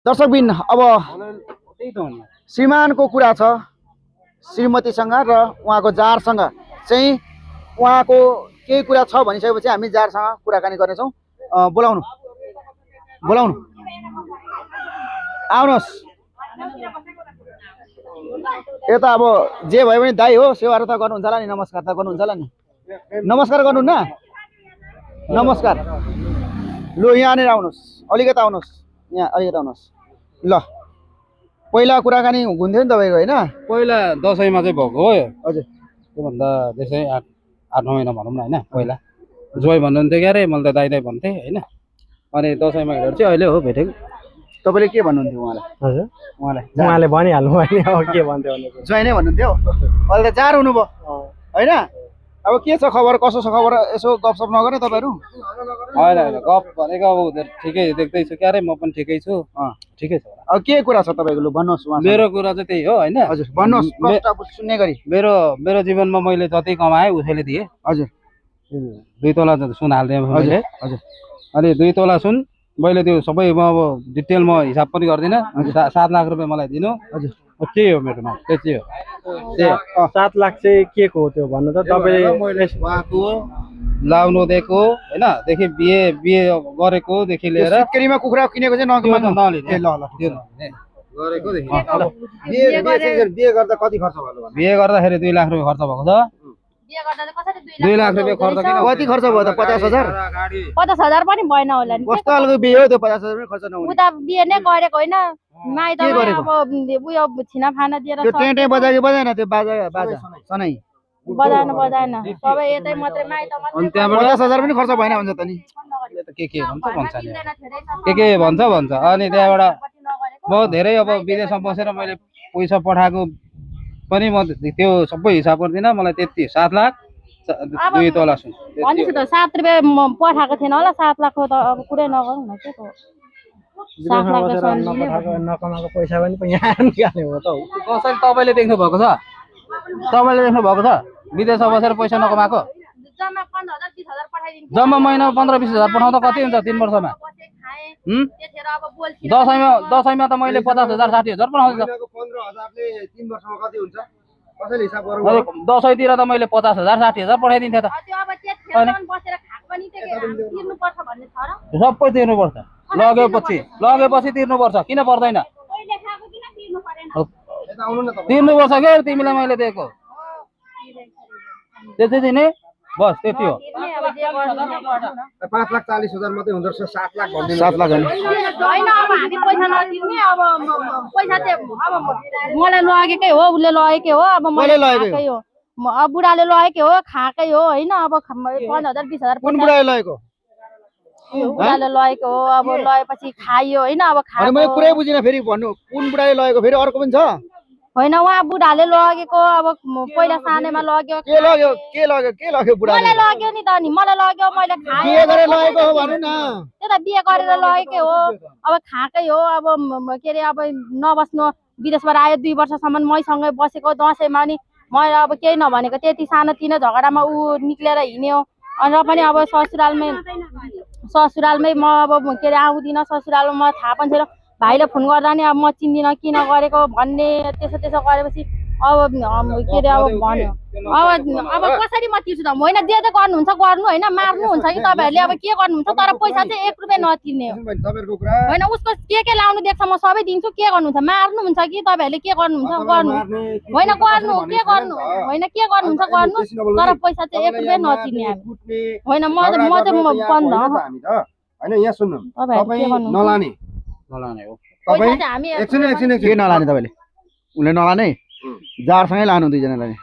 दर्शकबिन अब श्रीमानको कुरा छ श्रीमतीसँग र उहाँको जारसँग चाहिँ उहाँको केही कुरा छ भनिसकेपछि हामी जारसँग कुराकानी गर्नेछौँ। बोलाउनु बोलाउनु आउनुहोस्। यता अब जे भयो भने दाइ हो, सेवाहरू त गर्नुहुन्छ होला नि, नमस्कार त गर्नुहुन्छ होला नि, नमस्कार गर्नुहुन्न? नमस्कार। लु यहाँनिर आउनुहोस्, अलिकति आउनुहोस्, यहाँ अलिकति आउनुहोस्। ल पहिला कुराकानी हुन्थ्यो नि तपाईँको होइन? पहिला दसैँमा चाहिँ भएको हो। हजुर त्योभन्दा त्यसै 8-9 महिना भनौँ न होइन। पहिला जोइ भन्नुहुन्थ्यो क्या अरे, मैले त दाइ दाइ भन्थेँ होइन। अनि दसैँमा हिँडेर चाहिँ अहिले हो भेटेको। तपाईँले के भन्नुहुन्थ्यो उहाँलाई? हजुर उहाँले भनिहाल्नु भने अब के भन्थ्यो भने जोइ नै भन्नुहुन्थ्यो। अहिले त जार हुनुभयो होइन? अब के छ खबर, कसो छ खबर? यसो गफसफ नगर्ने तपाईँहरू? होइन होइन, गफ भनेको अब ठिकै देख्दैछु क्या अरे, म पनि ठिकै छु। ठिकै छ। अब के कुरा छ तपाईँको? लु भन्नुहोस्। मेरो कुरा चाहिँ त्यही हो होइन। हजुर भन्नुहोस्, प्रस्ताव सुन्ने गरी। मेरो जीवनमा मैले जति कमाएँ उसैले दिएँ। हजुर 2 तोला सुन हालिदिएँ मैले। हजुर अनि 2 तोला सुन मैले त्यो सबै म अब डिटेल म हिसाब पनि गर्दिनँ। 7 लाख रुपियाँ मलाई दिनु। हजुर के हो मेरोमा? त्यति हो। 7 लाख चाहिँ के को हो त्यो भन्नु त तपाईँले? मैले उहाँको लाउनु दिएको होइन, देखि बिहे गरेकोदेखि लिएर सुत्केरीमा कुखुरा किनेको चाहिँ नलिने। ल ल गरेकोदेखि बिहे गर्दा कति खर्च भयो? बिहे गर्दाखेरि 2 लाख रुपियाँ खर्च भएको छ। 2 लाख रुपियाँ खर्च किन? कति खर्च भयो त? 50,000? 50,000 पनि भएन होला नि। कस्तो खालको बिहे हो त्यो? 50,000 पनि खर्च नहुने। उता बिहे नै गरेको होइन, माइतमा अब उयो छिनाफाना दिएर त्यो टेन्टे बजायो कि बजाएन? त्यो बाजा सनै बजाएन सबै यतै मात्रै माइतमा। अनि त्यहाँबाट 50,000 पनि खर्च भएन भन्छ त नि। के भन्छ नि, के भन्छ। अनि त्यहाँबाट म धेरै अब विदेशमा बसेर मैले पैसा पठाएको पनि म त्यो सबै हिसाब गर्दिनँ। मलाई त्यति 7 लाख 2 तोला सुन भन्छु त 7 रुपियाँ पठाएको थिएन होला। 7 लाखको त अब कुरै नगरौँ न। के को 7 लाख नकमाएको पैसा पनि यहाँ निकाल्ने हो त। कसैले तपाईँले देख्नु भएको छ? तपाईँले देख्नु भएको छ विदेशमा बसेर पैसा नकमाएको? जम्मा 15,000-20,000 पठाइदिन्छु। जम्मा महिनामा 15-20,000 पठाउँदा कति हुन्छ 3 वर्षमा? दसैँमा त मैले 50,000-60,000 पठाउँछु। 15,000ले 3 वर्षमा कति हुन्छ? कसैले हिसाब गरौँ? दसैँतिर त मैले 50,000-60,000 पठाइदिन्थेँ त। सबै तिर्नुपर्छ। लगेपछि तिर्नुपर्छ। किन पर्दैन? तिर्नुपर्छ क्या तिमीलाई मैले दिएको। त्यति दिने बस त्यति हो। 5,40,000 मात्रै हुँदो रहेछ। 7 लाख भन्दिनु। 7 लाख होइन अब हामी पैसा नतिर्ने। अब पैसा चाहिँ अब मलाई लगेकै हो, उसले लगेकै हो। अब मैले खाएकै हो, अब बुढाले लगेकै हो, खाएकै हो होइन। अब 15,000-20,000 कुन बुढाले लगेको? बुढाले लगेको हो। अब लगेपछि खाइयो होइन। अब अनि मैले कुरै बुझिनँ। फेरि भन्नु, कुन बुढाले लगेको? फेरि अर्को पनि छ होइन? उहाँ बुढाले लगेको। अब पहिला सानैमा लग्यो। के लग्यो बुढाले? मलाई लग्यो नि त नि, मलाई लग्यो, मैले खाएँ। बिहे गरेर लगेको हो भन्नु न। त्यो त बिहे गरेर लगेकै हो। अब खाएकै हो। अब के अरे अब नबस्नु, विदेशबाट आयो 2 वर्षसम्म मैसँगै बसेको। दसैँमा नि मैले अब केही नभनेको, त्यति सानोतिनो झगडामा ऊ निक्लेर हिँड्यो। अनि र पनि अब ससुरालमै म अब के अरे आउँदिनँ। ससुरालमा म थाहा पनि छैन। भाइले फोन गर्दा नि अब म चिन्दिनँ किन गरेको भन्ने। त्यसो गरेपछि अब के अरे अब भन्यो। अब कसरी म तिर्छु त? होइन जे गर्नुहुन्छ गर्नु होइन, मार्नुहुन्छ कि तपाईँहरूले? अब के गर्नुहुन्छ? तर पैसा चाहिँ 1 रुपियाँ नतिर्ने हो होइन। उसको के लाउनु देख्छ म सबै दिन्छु। के गर्नुहुन्छ? मार्नुहुन्छ कि तपाईँहरूले? के गर्नुहुन्छ गर्नु होइन, गर्नु के गर्नु होइन, के गर्नुहुन्छ गर्नु। तर पैसा चाहिँ 1 रुपियाँ नतिर्ने होइन। म चाहिँ बन्द होइन। यहाँ सुन्नु, तपाईँ नलाने हो। तपाईँ एकछिन के नलाने? तपाईँले उनले नलाने जारसँगै लानु 2 जनालाई।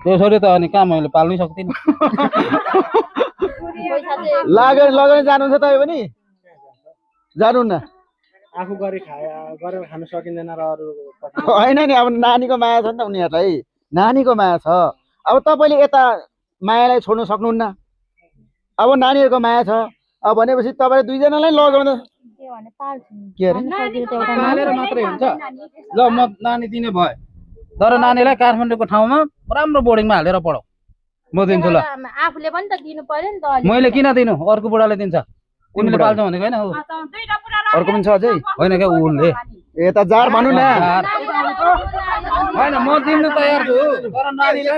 त्यसरी त अनि कहाँ मैले पाल्नै सक्दिनँ। लगेर जानुहुन्छ तपाईँ पनि? जानुहुन्न? आफू गरेर खानु सकिँदैन र अरू होइन नि। अब नानीको माया छ नि त उनीहरूलाई, नानीको माया छ। अब तपाईँले यता मायालाई छोड्नु सक्नुहुन्न। अब नानीहरूको माया छ। अब भनेपछि तपाईँले 2 जनालाई लगेर के अरे पालेर मात्रै हुन्छ। ल म नानी दिने भए, तर नानीलाई काठमाडौँको ठाउँमा राम्रो बोर्डिङमा हालेर पढाऊ। म दिन्छु ल। आफूले पनि त दिनु पर्यो नि त। मैले किन दिनु? अर्को बुढाले दिन्छ। तिमीले पाल्छौ भनेको होइन अर्को पनि छ अझै होइन क्या उसले यता जार भनौँ न होइन म दिनु तयार छु तर नानीलाई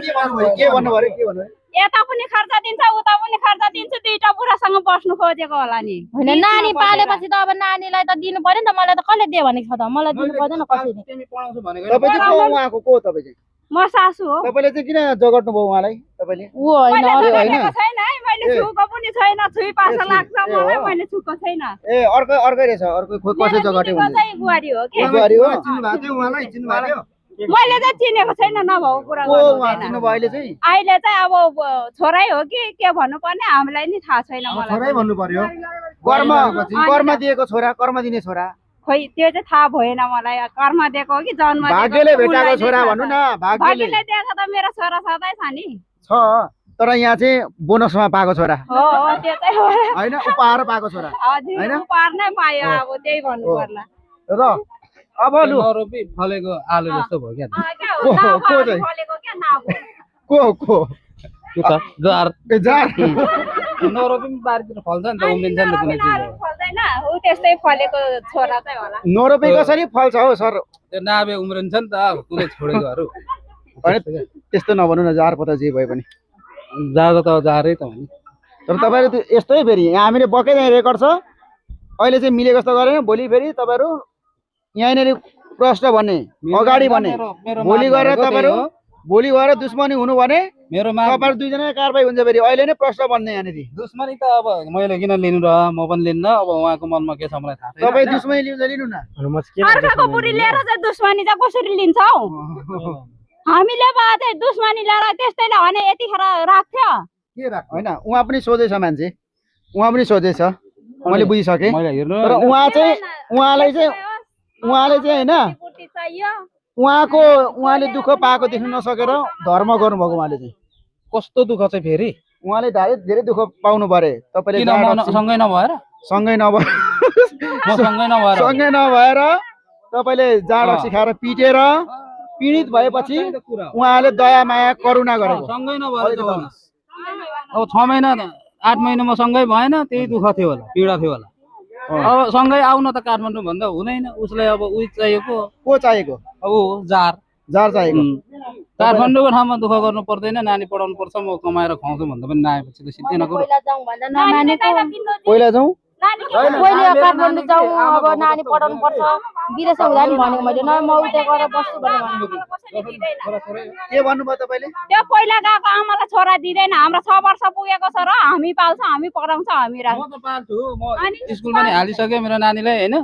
के भन्नु पर्यो के भन्नु यता पनि खर्च दिन्छ उता पनि खर्च दिन्छु दुईटा बुढासँग बस्नु खोजेको होला नि होइन नानी पालेपछि त अब नानीलाई त दिनु पर्यो नि त मलाई त कसले दियो भनेको छ त मलाई दिनु पर्दैन कसैले तिमी पढाउँछु भनेको तपाईँ चाहिँ को उहाँको को तपाईँ चाहिँ म सासु हो तपाईँले चाहिँ किन जगट्नु भयो उहाँलाई तपाईँले ऊ होइन मैले त होइन। देखेको छैन है मैले छुको पनि छैन छुई पास लाग्छ मलाई मैले छुको छैन ए अर्कै रहेछ अर्को कसै जगटे मेरो दिदीको चाहिँ बुहारी हो कि बुहारी हो मैले चाहिँ चिनेको छैन नभएको कुरा को उहाँ गर्नु चिन्नुभयो अहिले चाहिँ अहिले चाहिँ अब छोरै हो कि के भन्नुपर्ने हामीलाई नि थाहा छैन मलाई भन्नु पर्यो कर्म दिएको छोरा कर्म दिने छोरा खोइ त्यो चाहिँ थाहा भएन मलाई कर्म दिएको हो कि जन्म दिएको भाग्यले हो कि भेटाएको उसलाई छोरा थाहा भनौँ छ। न भाग्यले भाग्यले दिएको त मेरो छोरा सधैँ छ नि छ तर यहाँ चाहिँ बोनसमा पाएको छोरा हो त्यो चाहिँ हो होइन उपहार पाएको छोरा हजुर होइन? उपहार नै पायो अब त्यही भन्नु पर्ला र अब लु नरोपी फलेको आलु जस्तो भयो क्या क्या को- हो को चाहिँ? फलेको क्या नाउ को जार ए जार नरोपी पनि बारीतिर फल्छ नि त उम्रिन्छ नि त कुनै चिज फल्दैन ऊ त्यस्तै फलेको छोरा चाहिँ होला नरोपी कसरी फल्छ हौ सर त्यो नाबे उम्रिन्छ नि त कुनै छोडेकोहरू होइन त्यस्तो नभन्नु न जार पता जे भए पनि जाँदा त जारै त हो नि तर तपाईँहरू त्यो यस्तै फेरि यहाँ हामीले बकाइदा रेकर्ड छ अहिले चाहिँ मिलेको जस्तो गरेन भोलि फेरि तपाईँहरू यहाँनिर प्रश्न भन्ने अगाडि भन्ने भोलि गएर तपाईँहरू भोलि गएर दुश्मनी हुनु भने मेरो मा तपाईँहरू दुईजना कारबाही हुन्छ फेरि अहिले नै प्रश्न भन्ने यहाँनिर दुश्मनी त अब मैले किन लिनु र म पनि लिन्न अब उहाँको मनमा के छ मलाई थाहा छैन तपाईँ दुश्मनी लिन्छ लिनु न अनि म चाहिँ के अर्काको बुढी लिएर चाहिँ दुश्मनी चाहिँ कसरी लिन्छौ हामीले बा चाहिँ दुश्मनी लिएर त्यस्तैले भने यतिखेर राख्थ्यो होइन उहाँ पनि सोझै छ मान्छे उहाँ पनि सोझै छ मैले बुझिसकेँ मैले हेर्नु तर उहाँ चाहिँ उहाँले चाहिँ होइन बुढी चाहियो उहाँले दुःख पाएको देख्नु नसकेर धर्म गर्नुभएको उहाँले चाहिँ कस्तो दुःख चाहिँ फेरि उहाँले धेरै दुःख पाउनु परे तपाईँले किन म सँगै नभएर सँगै नभएर म सँगै नभएर सँगै नभएर तपाईँले जाँड सिकाएर पिटेर पीडित भएपछि उहाँले दया माया करुणा गरेको सँगै नभएर त होला। अब 6 महिना 8 महिनामा सँगै भएन त्यही दुःख थियो होला पीडा थियो होला अब सँगै आउन त काठमाडौँ भन्दा हुँदैन उसलाई अब उही चाहिएको को चाहिएको अब जार जार चाहिएको काठमाडौँको ठाउँमा दुःख गर्नु पर्दैन नानी पढाउनु पर्छ म कमाएर खुवाउँछु भन्दा पनि नआएपछि त सिद्धै नगरौँ पहिला जाउँ भन्दा नमानेको पहिला जाउँ पहिले काठमाडौँ जाउँ अब नानी पढाउनु पर्छ विदेश हुँदा नि भनेको मैले न म उतै गएर बस्छु भनेको के भन्नुभयो तपाईँले त्यो पहिला गएको आमालाई छोरा दिँदैन हाम्रो 6 वर्ष पुगेको छ र हामी पाल्छ हामी पढाउँछ हामी म त पाल्छु म स्कुल पनि हालिसकेँ मेरो नानीलाई होइन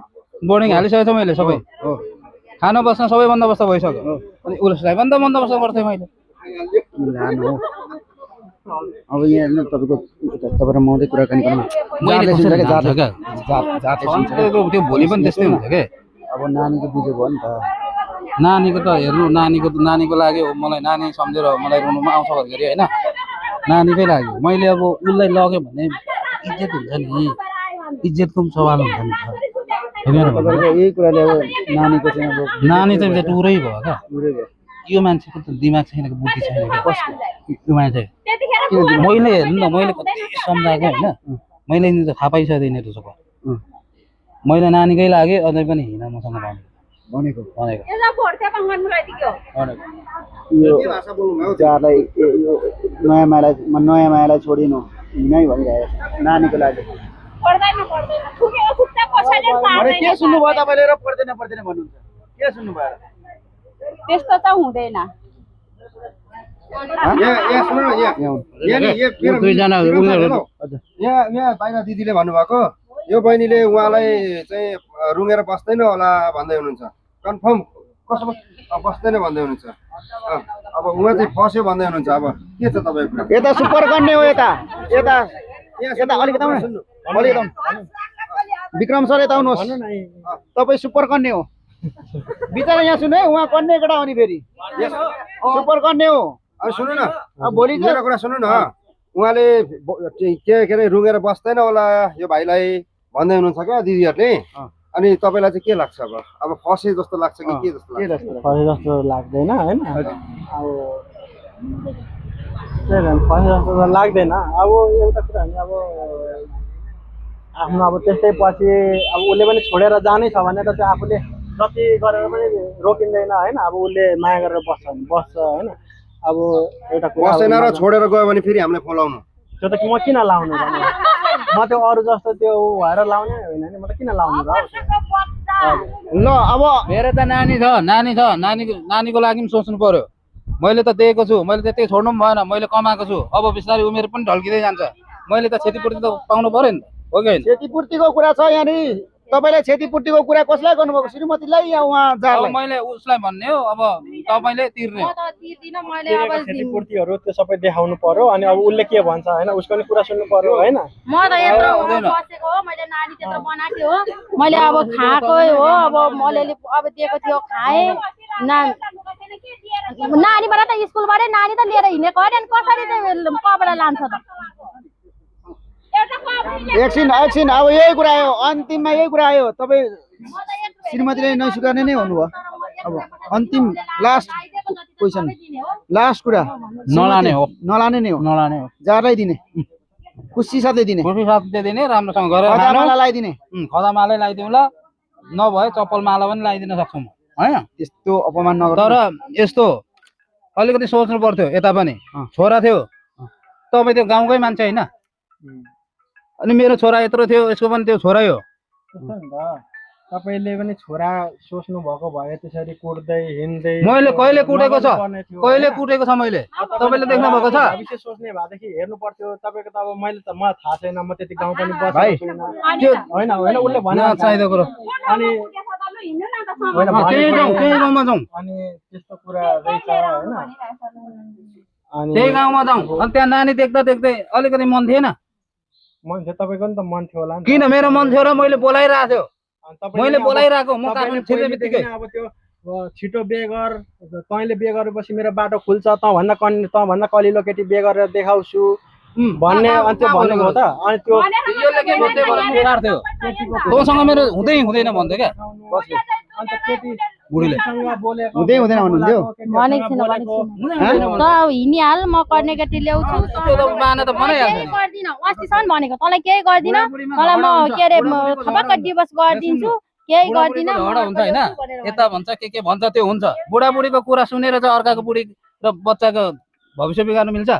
बोर्डिङ हालिसकेको छ मैले सबै खाना बस्न सबै बन्दोबस्त भइसक्यो अनि उसलाई पनि त बन्दोबस्त गर्थेँ मैले लानु हो। अब यहाँ हेर्नु तपाईँको तपाईँ र मउँदै कुराकानी गर्नु मैले जातले सुन्छ कसरी क्या, जान्छ क्या? जातले सुन्छ क्या। त्यो भोलि पनि त्यस्तै हुन्छ क्या अब नानीको बुझेको हो नि त नानीको त हेर्नु नानीको लागि हो मलाई नानी सम्झेर मलाई रुनुमा आउँछ घरि होइन नानीकै लागि मैले अब उसलाई लग्यो भने इज्जत हुन्छ नि इज्जतको पनि सवाल हुन्छ नि त होइन र भन्नु? तपाईँको यही कुराले अब नानीको चाहिँ अब नानी चाहिँ त्यो टुरै भयो क्या पुरै भयो। यो मान्छेको त दिमाग छैन कि बुद्धि छैन क्या यो मान्छे त्यतिखेर मैले हेर्नु न मैले कति सम्झाएको होइन मैले नि त थाहा पाइसकेँ नि सबै मैले नानीकै लागि अझै पनि हिँड मसँग भनेको भनेको यसो भोर्थे गर्नुलाई दियो यो जारलाई यो नयाँ मायालाई छोडिनु हिँडै भनिरहेको छ नानीको लागि पढ्दैन ठुकेको खुट्टा कसैले अरे पार्दैन के सुन्नुभयो तपाईँले र पर्दैन भन्नुहुन्छ के सुन्नुभयो र? त्यस्तो त हुँदैन यहाँ सुन्नु न यहाँ यहाँ दुईजना यहाँ बाहिर दिदीले भन्नुभएको यो बहिनीले उहाँलाई चाहिँ रुँगेर बस्दैन होला भन्दै हुनुहुन्छ कन्फर्म कसो बस्दैन भन्दै हुनुहुन्छ अब उहाँ चाहिँ फस्यो भन्दै हुनुहुन्छ अब के छ तपाईँको कुरा यता सुपर गर्ने हो यता यता यता अलिकति आउनु न। अलिकति आउनु विक्रम सर यता आउनुहोस् तपाईँ सुपर कन्ने हो बिचरा यहाँ सुन्नु है उहाँ कन्ने केटा हो नि फेरि सुपर कन्ने हो अनि सुन्नु न अब भोलि चाहिँ मेरो कुरा सुन्नु न उहाँले के अरे रुँगेर बस्दैन होला यो भाइलाई भन्दै हुनुहुन्छ क्या दिदीहरूले अनि तपाईँलाई चाहिँ के लाग्छ अब फसे जस्तो लाग्छ कि के जस्तो के लाग्छ जस्तो लाग्छ? फसे जस्तो लाग्दैन होइन अब त्यही भएर फसे जस्तो त लाग्दैन अब एउटा कुरा भने अब आफ्नो अब त्यस्तै पछि अब उसले पनि छोडेर जानै छ भने त त्यो आफूले जति गरेर पनि रोकिँदैन होइन। अब उसले माया गरेर बस्छ भने बस्छ होइन। अब एउटा कुरा बस्दैन र छोडेर गयो भने फेरि हामीलाई फोलाउनु त्यो त म किन लाउनु र म त्यो अरू जस्तो त्यो भएर लाउने होइन नि म त किन लाउनु र ल अब मेरो त नानी छ नानीको लागि पनि सोच्नु पर्यो। मैले त दिएको छु, मैले त्यति छोड्नु पनि भएन, मैले कमाएको छु। अब बिस्तारै उमेर पनि ढल्किँदै जान्छ, मैले त क्षतिपूर्ति त पाउनु पर्यो नि त, हो कि होइन? क्षतिपूर्तिको कुरा छ यहाँनिर। तपाईँले क्षतिपूर्तिको कुरा कसलाई गर्नुभएको, श्रीमतीलाई या उहाँ अब जारलाई? मैले उसलाई भन्ने हो, अब तपाईँले तिर्ने हो। म त तिर्दिनँ, मैले अब क्षतिपूर्तिहरू त्यो सबै देखाउनु पर्यो। अनि अब उसले के भन्छ होइन उसको नि कुरा सुन्नु पर्यो होइन। म त यत्रो बसेको हो, मैले नानी त्यत्रो बनाएको हो, मैले अब खाएको हो, अब मैले अब दिएको थियो खाएँ। नानीबाट त स्कुलबाटै नानी त लिएर हिँडेको होइन, अनि कसरी चाहिँ कबाट लान्छ त? एकछिन अब यही कुरा आयो, अन्तिममा यही कुरा आयो। तपाईँ श्रीमतीले नस्वीकार्ने नै हुनुभयो। अब अन्तिम लास्ट क्वेसन, लास्ट कुरा नलाने हो, नलाने नै हो, नलाने हो। जारलाई दिने, खुसी साथै दिने, खुसी साथ दिने, राम्रोसँग गरेर खानु, खदामाला लगाइदिने। खदामालै लगाइदिउँ ल, नभए चप्पल माला पनि लगाइदिन सक्छौँ होइन। त्यस्तो अपमान नगर। तर यस्तो अलिकति सोच्नु पर्थ्यो यता पनि। छोरा थियो, तपाईँ त्यो गाउँकै मान्छे होइन, अनि मेरो छोरा यत्रो थियो, यसको पनि त्यो छोरै हो। त्यस्तो नि त तपाईँले पनि छोरा सोच्नु भएको भए त्यसरी कुट्दै हिँड्दै मैले कहिले कुटेको छ, कहिले कुटेको छ मैले? तपाईँले देख्नु भएको छ? भविष्य सोच्ने भएदेखि हेर्नु पर्थ्यो। तपाईँको त अब मैले त मलाई थाहा छैन, म त्यति गाउँ पनि भाइ, बसेको छुइनँ होइन होइन उसले भने चाहिँदो कुरो अनि होइन त्यही गाउँमा जाउँ, अनि त्यस्तो कुरा रहेछ होइन। अनि त्यही गाउँमा जाउँ। अनि त्यहाँ नानी देख्दा देख्दै अलिकति मन थिएन? मन थियो तपाईँको नि त मन थियो होला नि त। किन मेरो मन थियो र मैले बोलाइरहेको थियो, अनि तपाईँले मैले अब- बोलाइरहेको, म तपाईँले काठमाडौँ छिर्ने पहिलेदेखि बित्तिकै नै अब त्यो छिटो बिहे गर, तैँले बिहे गरेपछि मेरो बाटो खुल्छ, तँभन्दा कलिलो केटी बिहे गरेर देखाउँछु भन्ने अनि त्यो भन्नुभयो त। अनि त्यो यसले के गर्दै मलाई मुखार थियो, तँसँग मेरो हुँदै हुँदैन भन्थ्यो क्या अन्त केटी बुढीले। केटीसँग बोलेको हुँदै हुँदैन भन्नुहुन्थ्यो? भनेको छैन, भनेको छैन। त हिँडिहाल, म गर्ने केटी ल्याउँछु। त्यो त बाना त बनाइहाल्छ केही नि। गर्दिनँ, अस्तिसम्म भनेको तँलाई केही गर्दिनँ, तँलाई म के अरे थपक्क डिभोर्स गरिदिन्छु, केही गर्दिनँ। झगडा हुन्छ होइन, यता भन्छ के भन्छ त्यो हुन्छ। बुढाबुढीको कुरा सुनेर चाहिँ अर्काको बुढी र बच्चाको भविष्य बिगार्नु मिल्छ?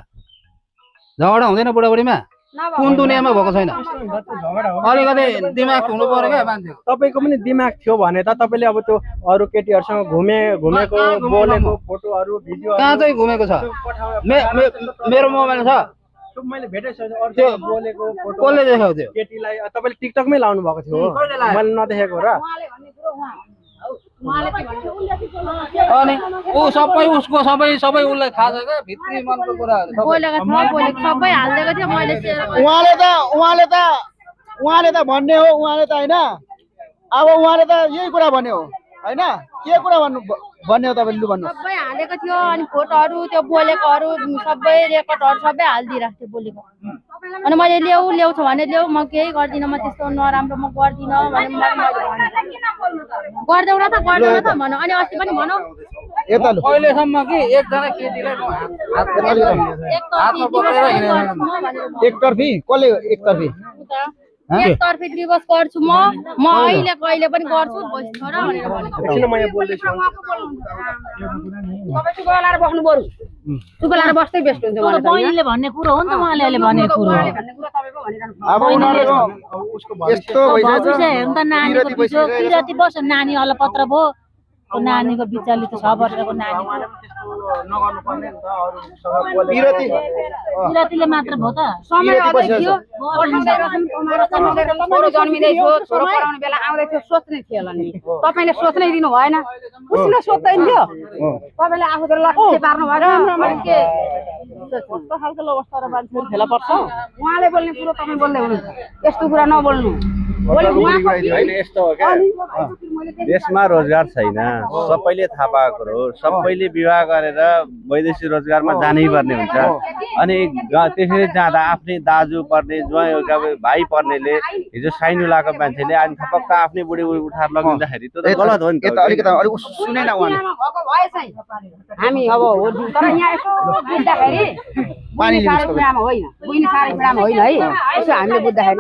झगडा हुँदैन बुढाबुढीमा? कुन दुनियाँमा भएको छैन? झगडा हो। अलिकति दिमाग हुनु पर्यो क्या मान्छे। तपाईँको पनि दिमाग थियो भने त तपाईँले अब त्यो अरू केटीहरूसँग घुमेको बोलेको फोटोहरू भिडियोहरू कहाँ चाहिँ घुमेको छ? मेरो मोबाइल छ, मैले भेटेको अरू बोलेको फोटो कसले देखाएको थियो? केटीलाई तपाईँले टिकटकमै लाउनु भएको थियो मैले नदेखेको र। अनि ऊ सबै उसको सबै उसलाई थाहा छ क्या, भित्री मनको कुराहरू सबै। बोलेको छ, बोलेको सबै हालिदिएको थियो मैले सेयर गरेँ। उहाँले त भन्ने हो, उहाँले त होइन। अब उहाँले त यही कुरा भन्यो होइन, के कुरा भन्ने हो तपाईँले? लु भन्नुहोस्। सबै हालेको थियो, अनि फोटोहरू त्यो बोलेकोहरू सबै रेकर्डहरू सबै हालिदिइरहेको थियो बोलेको। अनि मैले ल्याउँछ भने ल्याऊ, म केही गर्दिनँ, म त्यस्तो नराम्रो म गर्दिनँ भने गरिदेऊ न त भनौँ। अनि अस्ति पनि भनौँ यता लु, अहिलेसम्म कि एकजना केटीलाई म एकतर्फी कसले एकतर्फी? एकतर्फी डिभोर्स गर्छु म अहिले कहिले पनि गर्छु छोरा भनेर भनेको। एकछिन म यहाँ बोल्दैछु। तपाईँ चुप लाएर बस्नु बरु, चुप लाएर बस्दै बेस्ट हुन्छ मलाई त। बहिनीले भन्ने कुरो हो नि त, उहाँले अहिले भनेको कुरो हो। भन्ने कुरा तपाईँको भनिरहनु। अब उनीहरूको उसको यस्तो भविष्य भइसक्यो। हेर्नु त, नानीको बिचो किराती बस्यो, नानी अलपत्र भयो, नानीको बिचाली त 6 वर्षको नानी नगर्नुपर्ने नि त अरूसँग बोलेको विरती किरातीले मात्र भयो त। समय विरती अझै थियो, बसिरहेछ। पठाउँदै रहेछन्, छोरो जन्मिँदै थियो, छोरो पढाउने बेला आउँदै थियो, सोच्नै थियो होला नि। तपाईँले सोच्नै दिनु भएन, उसले सोच्दैन थियो। तपाईँले आफूतिर लक्ष्य पार्नु भएन। अनि के कस्तो खालको अवस्था र मान्छे फेला पर्छ? उहाँले बोल्ने कुरो तपाईँ बोल्दै हुनुहुन्छ, यस्तो कुरा नबोल्नु। होइन यस्तो हो क्या, देशमा रोजगार छैन, सबैले थाहा पाएको कुरो हो। सबैले विवाह गरेर वैदेशिक रोजगारमा जानै पर्ने हुन्छ। अनि त्यसरी जाँदा आफ्नै दाजु पर्ने भाइ पर्नेले हिजो साइनो लगाएको मान्छेले अनि थपक्क आफ्नै बुढी उठाएर लगिँदाखेरि त्यो त गलत हो नि त। यता अलिकति अलिक सुनेन उहाँले। हामी अब तर यहाँ यसो बुझ्दाखेरि पानी बुझ्ने साह्रै पीडामा होइन बुझ्ने साह्रै पीडामा होइन है यसो हामीले बुझ्दाखेरि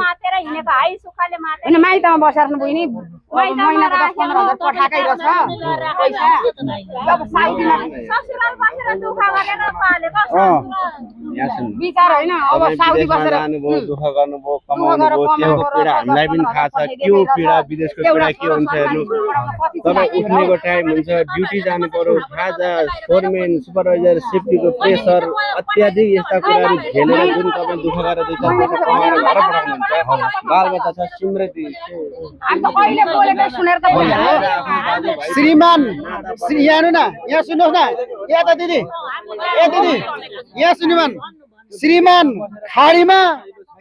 होइन माइतमा बसेर बुझ्ने महिनाको 10-15 हजार पठाएकै रहेछ पैसा अब साइदिन विचार होइन अब साउदी बसेर जानुभयो दुःख गर्नुभयो कमाउनुभयो त्यसको पीडा हामीलाई पनि थाहा छ के हो पीडा विदेशको पीडा के हुन्छ हेर्नु तपाईँ उठ्नेको टाइम हुन्छ ड्युटी जानु पर्यो खाजा फोरमेन सुपरभाइजर सेफ्टीको प्रेसर अत्याधिक यस्ता कुराहरू झेलेर जुन तपाईँ दुःख गरेर 2-4 पैसा कमाएर घर पठाउनुहुन्छ बालबच्चा छ स्मृति अहिले बोलेकै सुनेर त श्रीमान यहाँ आउनु न यहाँ सुन्नुहोस् न यहाँ त दिदी ए दिदी यहाँ श्रीमान श्रीमान खाडीमा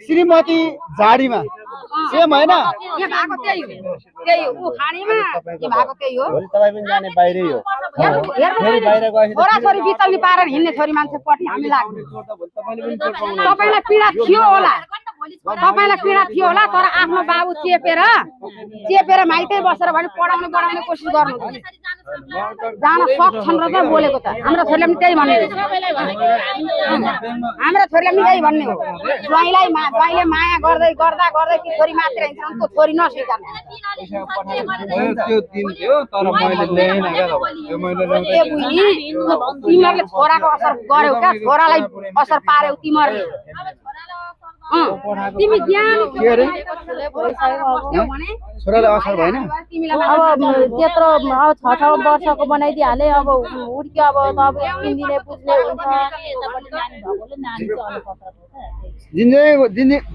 श्रीमती झाडीमा सेम होइन यहाँ भएको त्यही ऊ खाडीमा के भएको त्यही हो भोलि तपाईँ पनि जाने बाहिरै हो फेरि बाहिर गएपछि छोराछोरी बिचल्नी पारेर हिँड्ने छोरी मान्छेपट्टि हामी लाग्ने तपाईँलाई पीडा थियो होला तर आफ्नो बाबु चेपेर माइतै बसेर भने पढाउने कोसिस गर्नु जान सक्छन् र त बोलेको त हाम्रो छोरीले पनि त्यही भन्ने हो ज्वाइँले माया गर्दै गर्दा ती छोरी मात्र हिँड्छन् त्यो छोरी नस्वीकार्ने त्यो दिन थियो तर मैले ल्याएन क्या तिमीहरूले छोराको असर गर्यौ क्या छोरालाई असर पार्यौ तिमीहरूले तिमी ज्ञान छोरालाई असर भएन अब त्यत्रो 6 वर्षको बनाइदिइहाले अब हुर्क्यो अब त अब हिन्दी बुझ्ने हुन्छ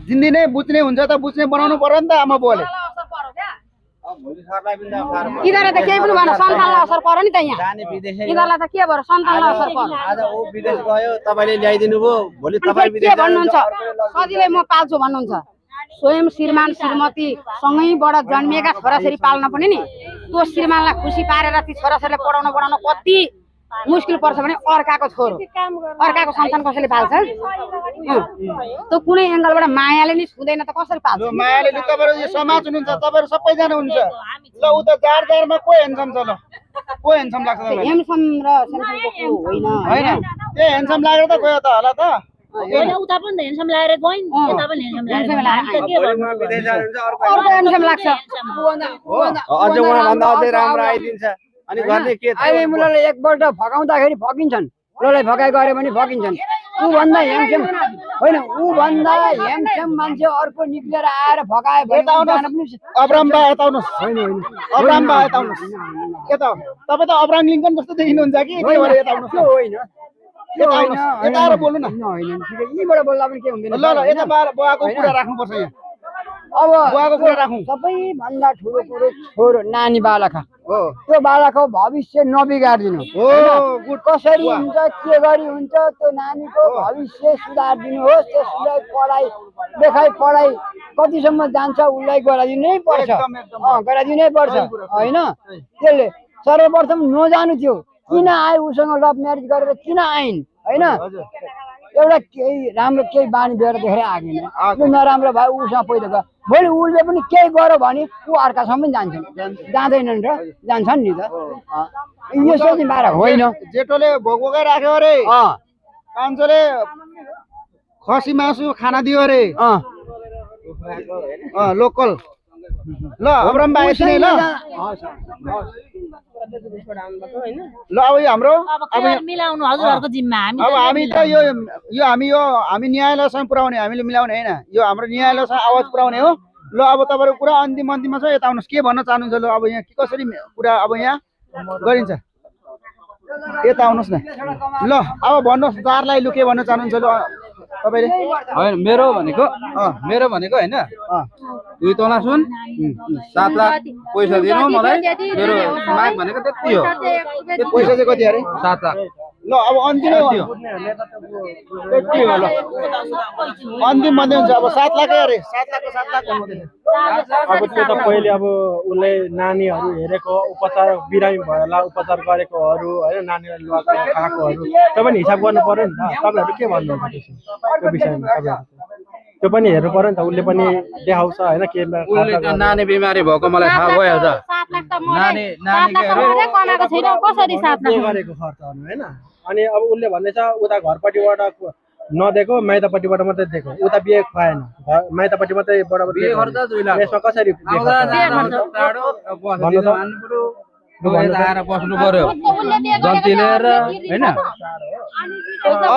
जिन्दी नै बुझ्ने हुन्छ त बुझ्ने बनाउनु पर्यो नि त आमा बुवाले यिनीहरूलाई त केही पनि भएन सन्तानलाई असर पर्यो नि त यहाँ यिनीहरूलाई त के भयो सन्तानलाई असर पर्यो आज ऊ विदेश गयो तपाईँले ल्याइदिनु भयो भोलि तपाईँ के भन्नुहुन्छ सजिलै म पाल्छु भन्नुहुन्छ स्वयं श्रीमान श्रीमती सँगैबाट जन्मिएका छोराछोरी पाल्न पनि नि त्यो श्रीमानलाई खुसी पारेर ती छोराछोरीलाई पढाउन कति मुस्किल पर्छ भने अर्काको सन्तान कसैले पाल्छ त्यो कुनै एङ्गलबाट मायाले नि छुँदैन त कसरी पाल्छ मायाले तपाईँहरू समाज हुनुहुन्छ तपाईँहरू सबैजना हुनुहुन्छ ल उ त जारमा को हेन्सम छ ल को हेन्सम लाग्छ तपाईँलाई हेमसम र सेमसमको कुरो होइन होइन त्यो हेन्सम लागेर त गयो त होला त उता पनि हेन्सम लागेर गइन् यता पनि हेन्सम लाग्छ अझ उहाँभन्दा अझै राम्रो आइदिन्छ अनि गर्ने के अहिले मुलाले एकपल्ट फकाउँदाखेरि फकिन्छन् लोलाई फकाइ गरे भने फकिन्छन् ऊ भन्दा हेमसेम होइन ऊ भन्दा हेमसेम मान्छे अर्को निक्लेर आएर फकायो भने अब्राम बा यताउनुहोस् अब्राम बा यताउनुहोस् यता तपाईँ त अब्राम लिङ्कन जस्तो देखिनुहुन्छ कि त्यही भएर यताउनुहोस् होइन यता आएर बोल्नु न यहीँबाट बोल्दा पनि के हुँदैन ल यता बुवाको कुरा राख्नुपर्छ यहाँ अब बुवाको कुरा राखौँ सबैभन्दा ठुलो कुरो छोरो नानी बालक हो त्यो बालकको भविष्य नबिगारिदिनु कसरी हुन्छ के गरी हुन्छ त्यो नानीको भविष्य सुधारिदिनुहोस् त्यसलाई पढाइ कतिसम्म जान्छ उसलाई गराइदिनै पर्छ होइन त्यसले सर्वप्रथम नजानु थियो किन आए उसँग लभ म्यारेज गरेर किन आइन् होइन एउटा केही राम्रो केही बानी बेहोरा देखेर आएन त्यो नराम्रो भयो उसँग पहिला गयो भोलि उसले पनि केही गर्यो भने ऊ अर्कासम्म पनि जाँदैनन् र जान्छन् नि त यसो चाहिँ बाह्र होइन जेठोले भोगोकै राख्यो अरे कान्छोले खसी मासु खाना दियो अरे लोकल ल अब्राम भाइ ल ल अब यो हाम्रो मिलाउनु हजुरहरुको जिम्मा अब हामी त यो हामी न्यायालयसँग पुर्याउने हामीले मिलाउने हैन यो हाम्रो न्यायालयसँग आवाज पुर्याउने हो ल अब तपाईहरुको कुरा अन्तिममा छ यता आउनुस् के भन्न चाहनुहुन्छ ल अब यहाँ के कसरी कुरा अब यहाँ गरिन्छ यता आउनुस् न ल अब भन्नुस् दारलाई लु के भन्न चाहनुहुन्छ ल तपाईले हैन मेरो भनेको हैन 2 तोला सुन 7 लाख पैसा दिनु मलाई मेरो माग भनेको त्यति हो पैसा चाहिँ कति अरे 7 लाख ल अब अन्तिम त्यति हो ल अन्तिम भन्दै हुन्छ अब 7 लाखै अरे 7 लाख भन्नु अब त्यो त पहिले अब उसले नानीहरू हेरेको उपचार बिरामी भएला उपचार गरेकोहरू हैन नानीहरू लगाएको खाएकोहरू त्यो पनि हिसाब गर्नु पर्यो नि त तपाईहरु के भन्नुहुन्छ त्यो विषयमा तपाईहरु त्यो पनि हेर्नु पर्यो नि त उसले पनि देखाउँछ हैन के नानी बिमारी भएको मलाई थाहा भयो त 7 लाख त मलाई नानी कमाएको छैन कसरी 7 लाख गरेको खर्चहरु हैन अनि अब उसले भन्दैछ उता घरपट्टिबाट नदिएको माइतपट्टिबाट मात्रै दिएको उता बिहे खुवाएन माइतपट्टि मात्रै यसमा कसरी आएर बस्नु पर्यो जन्ती लिएर होइन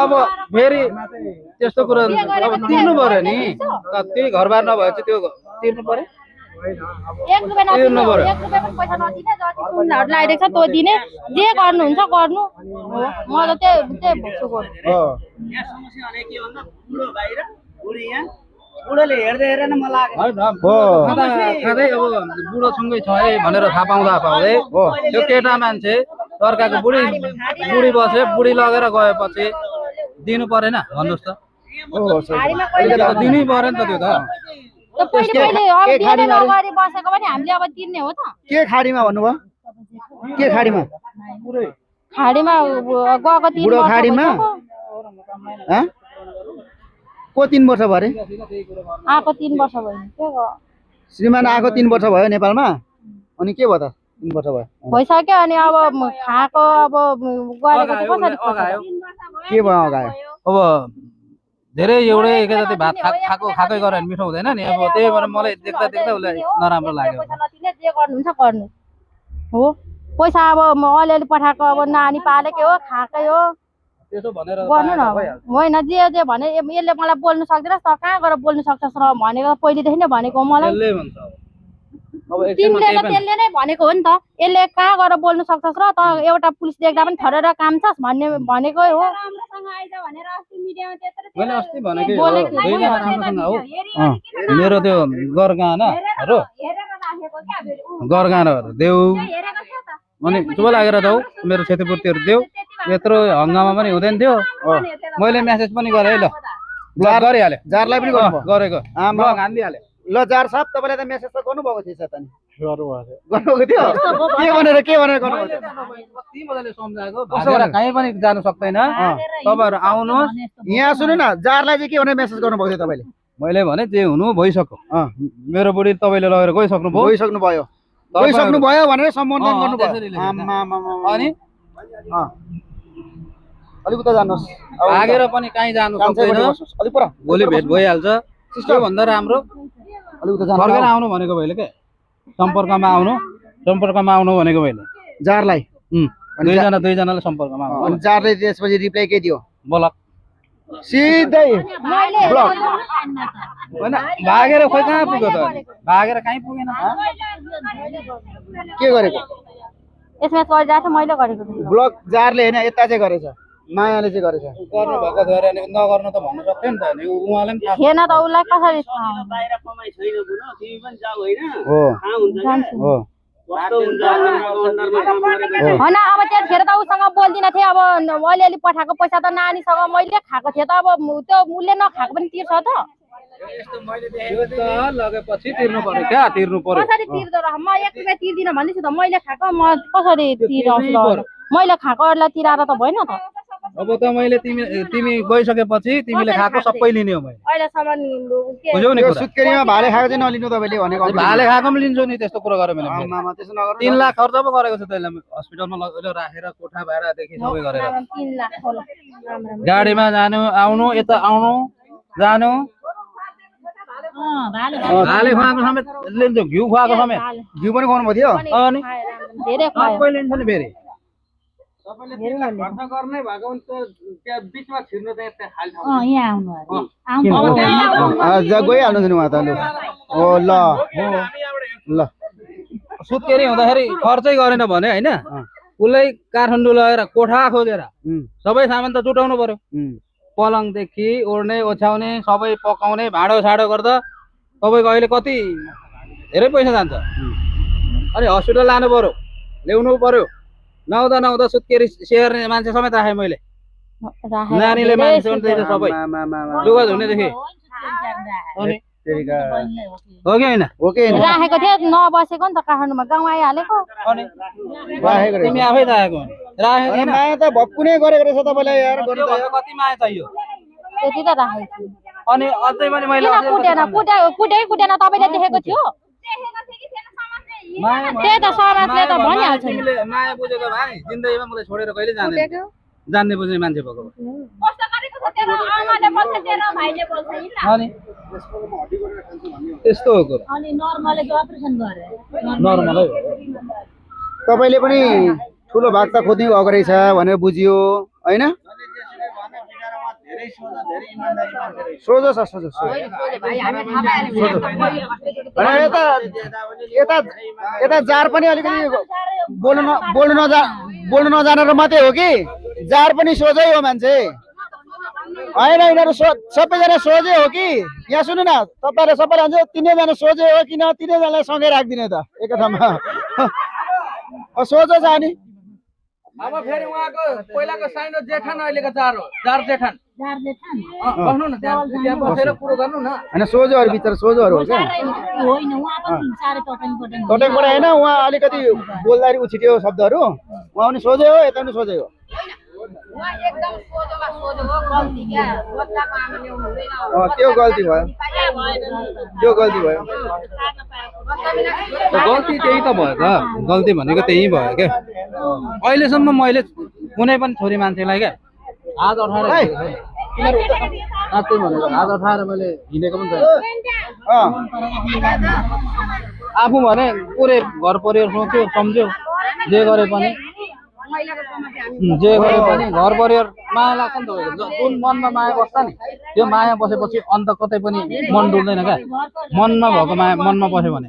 अब फेरि त्यस्तो कुरो अब तिर्नु पर्यो नि त्यही घरबार नभएपछि त्यो तिर्नु पर्यो एक रुपियाँ नदिनु, एक रुपियाँ पनि पैसा नदिने जति सुनहरू लगाइदिएको छ त्यो दिने जे गर्नुहुन्छ गर्नु हो म त त्यही भन्छु खाँदै अब बुढोसँगै छ है भनेर थाहा पाउँदै त्यो केटा मान्छे अर्काको बुढी बस्यो बुढी लगेर गएपछि दिनु परेन भन्नुहोस् त दिनै पऱ्यो नि त त्यो त पहिले अब दिने नगरी बसेको पनि हामीले अब तिर्ने हो त के खाडीमा भन्नुभयो के खाडीमा खाडीमा गएको 3 बुढो वर्ष खाडीमा को 3 वर्ष भयो अरे आएको 3 वर्ष भयो के गर्नु श्रीमान आएको 3 वर्ष भयो नेपालमा अनि के भयो त 3 वर्ष भयो भइसक्यो अनि अब खाएको अब गरेको चाहिँ कसरी के भयो अगायो अब धेरै एउटै एकैचोटि भात खाएकै गऱ्यो भने मिठो हुँदैन नि अब त्यही भएर मलाई देख्दा उसलाई नराम्रो लाग्यो पैसा नदिने जे गर्नुहुन्छ गर्नु हो पैसा अब अलिअलि पठाएको अब नानी पालेकै हो खाएकै हो त्यसो भनेर गर्नु न होइन जे भने यसले मलाई बोल्नु सक्दैन त कहाँ गएर बोल्नु सक्छस् र भनेको पहिलेदेखि नै भनेको मलाई त्यसले भन्छ अब तिमीले त त्यसले नै भनेको हो नि त यसले कहाँ गएर बोल्नु सक्छस् र त एउटा पुलिस देख्दा पनि ठरेर काम छस् भनेकै हो मैले अस्ति भनेकै हो दुईजना राम्रोसँग हो मेरो त्यो गरगानाहरू गरगानाहरू देऊ अनि चुप लागेर जाऊ मेरो क्षतिपूर्तिहरू देऊ यत्रो हङ्गामा पनि हुँदैन थियो मैले मेसेज पनि गरेँ है ल गरिहालेँ जारलाई पनि गर्नुभयो गरेको आमा हानिदिइहालेँ ल जार साहब तपाईँले त मेसेज त गर्नुभएको थिएछ त नि गर्नुभएको थियो के भनेर गर्नुभएको कति मजाले सम्झाएको भागेर कहीँ पनि जानु सक्दैन तपाईँहरू आउनुहोस् यहाँ सुन्नु न जारलाई चाहिँ के भनेर मेसेज गर्नुभएको थियो तपाईँले मैले भने जे हुनु भइसक्यो मेरो बुढी तपाईँले लगेर गइसक्नु भयो भनेर सम्बोधन गर्नुभयो अनि अलिक उता जानुहोस् भागेर पनि कहीँ जानु सक्दैन अलिक पर भोलि भेट भइहाल्छ त्योभन्दा राम्रो अलिक उता जानु फर्केर आउनु भनेको मैले के सम्पर्कमा आउनु भनेको मैले जारलाई दुईजनाले सम्पर्कमा आउनु अनि जारले त्यसपछि रिप्लाई के दियो ब्लक सिधै ब्लक होइन भागेर खोइ कहाँ पुग्यो त भागेर कहीँ पुगेन के गरेको एसएमएस गरिरहेको छ मैले गरेको ब्लक जारले होइन यता चाहिँ गरेछ मायाले चाहिँ गरेछ गर्नु भएको थियो अरे नगर्नु त भन्नु सक्थ्यो नि त नि उहाँले पनि थिएन त उसलाई कसरी होइन अब त्यतिखेर त उसँग बोल्दिन थिएँ अब अलिअलि पठाएको पैसा त नानीसँग मैले खाएको थिएँ त अब त्यो उसले नखाएको पनि तिर्छ त लगेपछि तिर्नु पर्यो क्या तिर्नु पर्यो कसरी तिर्दो र म 1 रुपियाँ तिर्दिनँ भन्दैछु त मैले खाएको म कसरी तिर्छु मैले खाएकोहरूलाई तिराएर त भएन त अब त मैले तिमी गइसकेपछि तिमीले खाएको सबै लिने हो मैले अहिलेसम्म बुझ्यौ नि सुत्केरीमा भाले खाएको चाहिँ नलिनु तपाईँले भनेको भाले खाएको पनि लिन्छु नि त्यस्तो कुरा गरेँ मैले आमामा त्यसो नगर्नु 3 लाख खर्च पो गरेको छु त्यसलाई हस्पिटलमा लगेर राखेर कोठा भाडादेखि सबै गरेर 3 लाख होला गाडीमा जानु आउनु यता आउनु जानु भाले खुवाएको समेत लिन्छु घिउ खुवाएको समेत घिउ पनि खुवाउनु भयो अनि धेरै सबै लिन्छ नि फेरि गइहाल्नु नि उहाँ त लु ओ ल ल सुत्केरी हुँदाखेरि खर्चै गरेन भने होइन उसलाई काठमाडौँ लगेर कोठा खोजेर सबै सामान त जुटाउनु पर्यो पलङदेखि ओढ्ने ओछ्याउने सबै पकाउने भाँडो साँडो गर्दा तपाईँको अहिले कति धेरै पैसा जान्छ अनि हस्पिटल लानु पर्यो ल्याउनु पर्यो नहुँदा सुत्केरी सेर्ने मान्छे समेत राखेँ मैले नानीले मान्छे सबै लुगा धुनेदेखि हो कि होइन राखेको थिएँ नबसेको नि त काठमाडौँमा गाउँ आइहालेको तिमी आफै राखेको राखेको माया त भक्कुनै गरेको रहेछ तपाईँलाई यार कति माया चाहियो त्यति त राखेको छु अनि अझै पनि मैले कुटेन तपाईँले देखेको थियो त्यही त समाजले त भनिहाल्छ तिमीले माया बुझेको भए जिन्दगीमा मलाई छोडेर कहिले जाँदैन जान्ने बुझ्ने मान्छे भएको भए। कस्तो गरेको छ तेरो आमाले बोल्छ तेरो भाइले बोल्छ हैन अनि त्यस्तो हो कुरो अनि नर्मलै अपरेसन गरे नर्मलै हो। तपाईँले पनि ठुलो भाग त खोज्नु गएको रहेछ भनेर बुझियो होइन? सोझो छ सोझो सोझो यता यता यता जार पनि अलिकति बोल्नु नजानेर मात्रै हो कि जार पनि सोझै हो मान्छे होइन? यिनीहरू सबैजना सोझै हो कि? यहाँ सुन्नु न, तपाईँहरू सबैले भन्छ तिनैजना सोझै हो किन तिनैजनालाई सँगै राखिदिने त एक ठाउँमा सोझो छ नि। अब फेरि उहाँको पहिलाको साइनो जेठान अहिलेको जार हो, जार जेठान बस्नु न त्यहाँ बसेर कुरो गर्नु न। होइन सोझोहरू बिचरा सोझोहरू हो क्या? होइन उहाँ पनि साह्रै टटङ टटङबाट होइन, उहाँ अलिकति बोल्दाखेरि उछिट्यो शब्दहरू, उहाँ पनि सोझै हो यता पनि सोझै हो। उहाँ एकदम सोझोमा सोझो हो, गल्ती क्या बच्चाको आमा ल्याउनु हुँदैन। त्यो गल्ती भयो, त्यो गल्ती भयो। गल्ती त्यही त भयो त, गल्ती भनेको त्यही भयो क्या। अहिलेसम्म मैले कुनै पनि छोरी मान्छेलाई क्या हात उठाएर साँच्चै भनेको हात उठाएर मैले हिँडेको पनि छैन। आफू भने पुरै घर परिवार सोच्यो सम्झ्यो जे गरे पनि घर परिवार माया लाग्छ नि त। जुन मनमा माया बस्छ नि त्यो माया बसेपछि अन्त कतै पनि मन डुल्दैन क्या। मनमा भएको माया मनमा बस्यो भने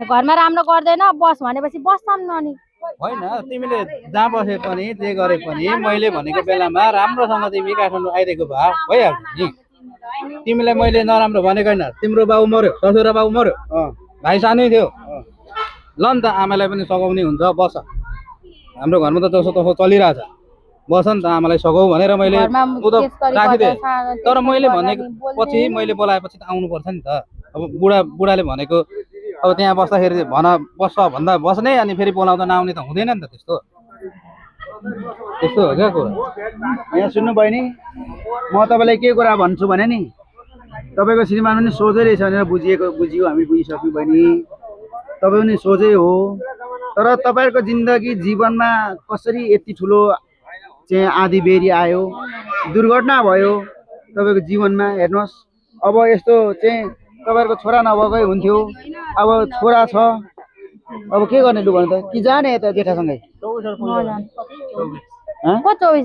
घरमा राम्रो गर्दैन बस भनेपछि बस्छन् न। अनि होइन तिमीले जहाँ बसे पनि जे गरे पनि मैले भनेको बेलामा राम्रोसँग तिमी काठमाडौँ आइदिएको भए भइहाल्छ नि। तिमीलाई मैले नराम्रो भनेको होइन। तिम्रो बाउ मर्यो, ससुरा बाउ मर्यो, भाइ सानै थियो, ल नि त आमालाई पनि सघाउने हुन्छ बस। हाम्रो घरमा त जसो तसो चलिरहेछ, बस नि त आमालाई सघाउ भनेर मैले राखिदिएँ। तर मैले भनेपछि मैले बोलाएपछि त आउनुपर्छ नि त। अब बुढाले भनेको अब त्यहाँ बस्दाखेरि बस्छ भन्दा बस्ने, अनि फेरि बोलाउँदा नआउने त हुँदैन नि त। त्यस्तो हो क्या कुरा। यहाँ सुन्नु बहिनी, म तपाईँलाई के कुरा भन्छु भने नि, तपाईँको श्रीमान पनि सोझै रहेछ भनेर बुझियो, हामी बुझिसक्यौँ बहिनी। तपाईँ पनि सोझै हो, तर तपाईँहरूको जिन्दगी जीवनमा कसरी यति ठुलो चाहिँ आधी बेरी आयो, दुर्घटना भयो तपाईँको जीवनमा। हेर्नुहोस् अब यस्तो चाहिँ तपाईँहरूको छोरा नभएकै हुन्थ्यो, अब छोरा छ, अब के गर्ने लु भन्नु त? कि जाने यता जेठासँगै? 24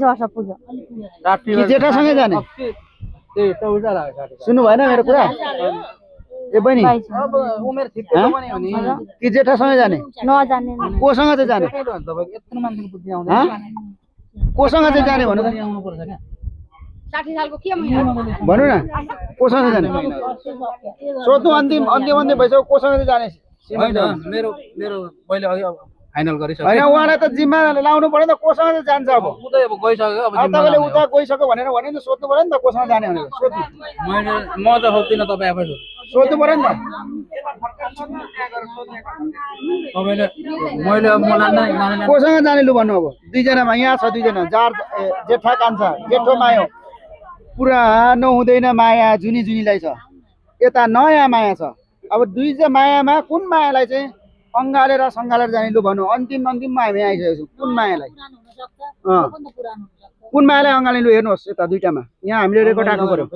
वर्ष पुग्यो कि जेठासँगै जाने? सुन्नु भएन मेरो कुरा? ए बहिनी कि जेठासँगै जाने? नजाने कोसँग चाहिँ जाने? कोसँग चाहिँ जाने भन्नु त? 60 सालको के भन्नु न, कोसँग जाने? सोध्नु अन्तिम भइसक्यो, कोसँग चाहिँ जाने? होइन मेरो पहिले अघि फाइनल गरिसक्यो। होइन उहाँलाई त जिम्मा लाउनु पर्यो नि त, कोसँग चाहिँ जान्छ? अब उतै अब गइसक्यो, अब तपाईँले उता गइसक्यो भनेर भने नि सोध्नु पर्यो नि त कोसँग जाने भनेर। सोध्नु म त सोध्दिनँ, तपाईँ आफै सोध्नु पर्यो नि त। तपाईँले मैले अब मलाई कोसँग जाने लु भन्नु? अब दुईजनामा यहाँ छ, दुईजना जार जेठा कान्छा, जेठो मायो पुरानो हुँदैन माया जुनी जुनीलाई छ, यता नयाँ माया छ। अब दुईजना मायामा कुन मायालाई चाहिँ अँगालेर सङ्गालेर जाने लु भन्नु? अन्तिममा हामी आइसकेको छौँ। कुन मायालाई अँगाल्ने लु? हेर्नुहोस् यता दुईटामा, यहाँ हामीले रेकर्ड राख्नु पर्यो।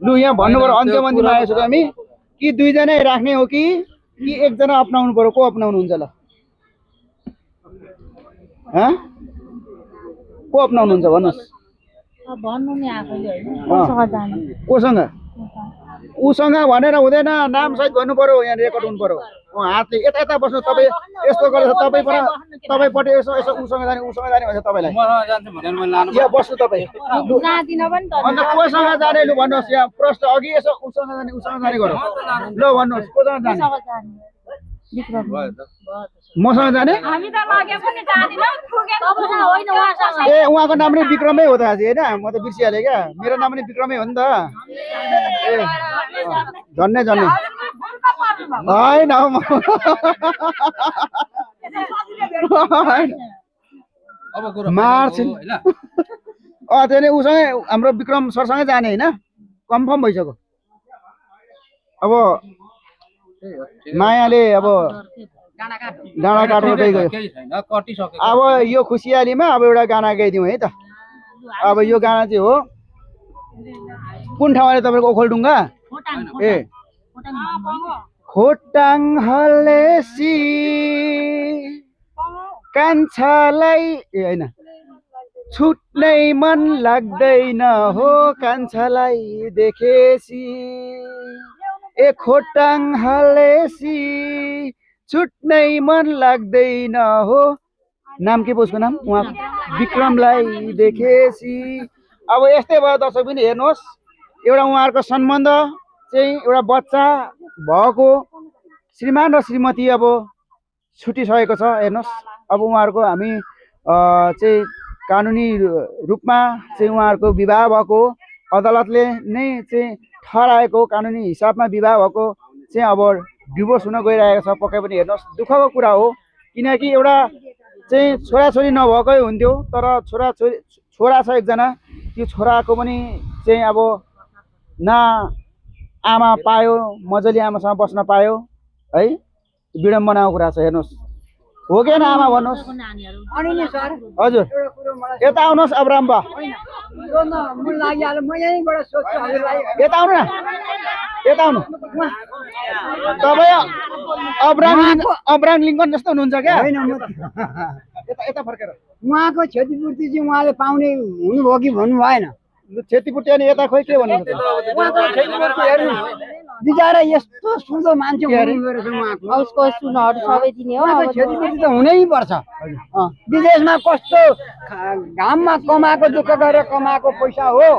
लु यहाँ भन्नु पर्यो अन्त्यमा आएछौँ हामी, कि दुईजनै राख्ने हो कि एकजना अपनाउनु पर्यो? को अपनाउनु हुन्छ? ल को अपनाउनुहुन्छ भन्नुहोस्? कोसँग? उसँग भनेर हुँदैन, नाम सहित भन्नु पर्यो, यहाँ रेकर्ड हुनु पर्यो। हातले यता यता बस्नु। तपाईँ यस्तो गरेर तपाईँपट्टि यसो यसो उसँग जाने भन्छ तपाईँलाई। यहाँ बस्नु तपाईँ। अन्त कोसँग जाने लु भन्नुहोस्? यहाँ प्रश्न अघि यसो उसँग जाने गरौँ। ल भन्नुहोस् कोसँग जाने? मसँग जाने? ए उहाँको नाम पनि विक्रमै हो त आज होइन? म त बिर्सिहालेँ क्या, मेरो नाम पनि विक्रमै हो नि त। ए झन्नै होइन मार्छन् त्यो नि उसँगै हाम्रो विक्रम सरसँगै जाने होइन कन्फर्म भइसक्यो अब मायाले अब डाँडा काट्दै गयो केही छैन कटिसक्यो अब यो खुसियालीमा अब एउटा गाना गाइदिउँ है त अब यो गाना चाहिँ हो कुन ठाउँ अरे तपाईँको ओखलढुङ्गा ए खोटाङ हलेसी कान्छालाई ए होइन छुट्नै मन लाग्दैन हो कान्छालाई देखेसी ए खोटाङ हलेसी छुट्नै मन लाग्दैन हो नाम के पो उसको नाम उहाँ विक्रमलाई देखेसी अब यस्तै भयो दर्शक पनि हेर्नुहोस् एउटा उहाँहरूको सम्बन्ध चाहिँ एउटा बच्चा भएको श्रीमान र श्रीमती अब छुटिसकेको छ हेर्नुहोस् अब उहाँहरूको हामी चाहिँ कानुनी रूपमा चाहिँ उहाँहरूको विवाह भएको अदालतले नै चाहिँ ठहराएको कानुनी हिसाबमा विवाह भएको चाहिँ अब डिभोर्स हुन गइरहेको छ पक्कै पनि हेर्नुहोस् दुःखको कुरा हो किनकि एउटा चाहिँ छोराछोरी नभएकै हुन्थ्यो तर छोरा छ एकजना त्यो छोराको पनि चाहिँ अब न आमा पायो मजाले आमासँग बस्न पायो है विडम्बनाको कुरा छ हेर्नुहोस् हो कि आमा भन्नुहोस् अनि नि सर हजुर एउटा कुरो मलाई यता आउनुहोस् अब्राम बा सोध्न मन लागिहाल्यो म यहीँबाट सोध्छु हजुरलाई यता आउनु न यता आउनु तपाईँ अब्राम लिङ्कन जस्तो हुनुहुन्छ क्या होइन म यता यता फर्केर उहाँको क्षतिपूर्ति चाहिँ उहाँले पाउने हुनुभयो कि भन्नु भएन क्षतिपूर्ति अनि यता खोइ के भन्नु बिचरा यस्तो सुधो मान्छे हुनुहुँदो रहेछ उहाँको उसको सुनहरू सबै दिने हो उहाँको क्षतिपूर्ति त हुनै पर्छ विदेशमा कस्तो घाममा कमाएको दुःख गरेर कमाएको पैसा हो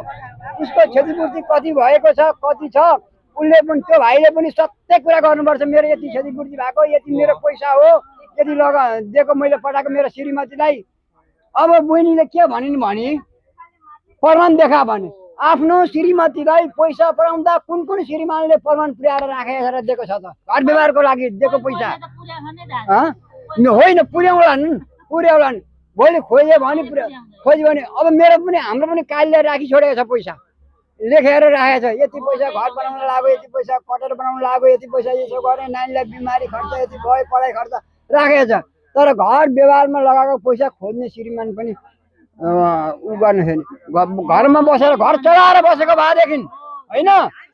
उसको क्षतिपूर्ति कति भएको छ कति छ उसले पनि त्यो भाइले पनि सत्य कुरा गर्नुपर्छ मेरो यति क्षतिपूर्ति भएको यति मेरो पैसा हो यति दिएको मैले पठाएको मेरो श्रीमतीलाई अब बहिनीले के भनिन् भने प्रमाण देखा भने आफ्नो श्रीमतीलाई पैसा पठाउँदा कुन कुन श्रीमानले प्रमाण पुर्याएर राखेको छ र दिएको छ त घर व्यवहारको लागि दिएको पैसा होइन पुर्याउलान् भोलि खोज्यो भने खोज्यो भने अब मेरो पनि हाम्रो पनि कालीले राखी छोडेको छ पैसा लेखेर राखेको छ यति पैसा घर बनाउन लाग्यो यति पैसा कटेर बनाउन लाग्यो यति पैसा यसो गरेँ नानीलाई बिमारी खर्च यति भयो पढाइ खर्च राखेको छ तर घर व्यवहारमा लगाएको पैसा खोज्ने श्रीमान पनि उ गर्नु छैन घरमा बसेर घर चलाएर बसेको भएदेखि होइन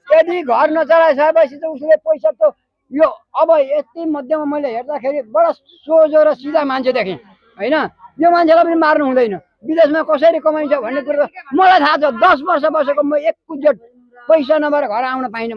यदि घर नचलाइसकेपछि त उसले पैसा त यो अब यति मध्येमा मैले हेर्दाखेरि बडा सोझो र सिधा मान्छे देखेँ होइन यो मान्छेलाई पनि मार्नु हुँदैन विदेशमा कसरी कमाइन्छ भन्ने कुरो त मलाई थाहा छ 10 वर्ष बसेको म एक कुजेट पैसा नभएर घर आउन पाइनँ